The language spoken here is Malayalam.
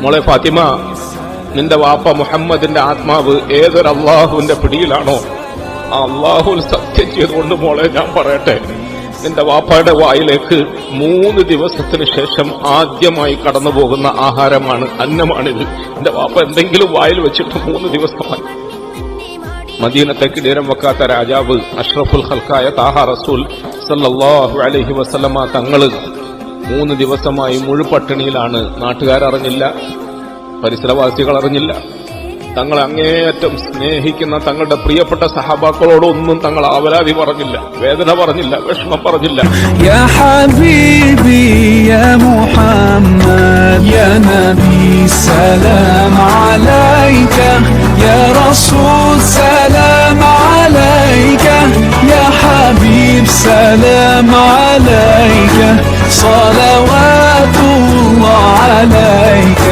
മോളെ ഫാത്തിമ, നിന്റെ വാപ്പ മുഹമ്മദിന്റെ ആത്മാവ് ഏതൊരു അള്ളാഹുവിന്റെ പിടിയിലാണോ ആ അള്ളാഹുൽ സത്യം ചെയ്തുകൊണ്ട് മോളെ ഞാൻ പറയട്ടെ, നിന്റെ വാപ്പയുടെ വായിലേക്ക് 3 ദിവസത്തിന് ശേഷം ആദ്യമായി കടന്നു പോകുന്ന ആഹാരമാണ്, അന്നമാണിത്. നിന്റെ വാപ്പ എന്തെങ്കിലും വായിൽ വെച്ചിട്ട് 3 ദിവസമായി. മദീനത്തേക്ക് നേരം വെക്കാത്ത രാജാവ് അഷ്റഫുൽ ഖൽക്കായ താഹ റസൂൽ സല്ലല്ലാഹു അലൈഹി വസല്ലമ തങ്ങള് 3 ദിവസമായി മുഴുപട്ടിണിയിലാണ്. നാട്ടുകാരറിഞ്ഞില്ല, പരിസരവാസികൾ അറിഞ്ഞില്ല. തങ്ങൾ അങ്ങേയറ്റം സ്നേഹിക്കുന്ന തങ്ങളുടെ പ്രിയപ്പെട്ട സഹാബാക്കളോടൊന്നും തങ്ങൾ ആവലാതി പറഞ്ഞില്ല, വേദന പറഞ്ഞില്ല, വിഷമം പറഞ്ഞില്ല. യാ ഹബീബി യാ മുഹമ്മദ് യാ നബി സലാം അലൈക യാ റസൂൽ സലാം അലൈക യാ ഹബീബ് സലാം അലൈക സ്വലവാതുല്ലാഹ് അലൈക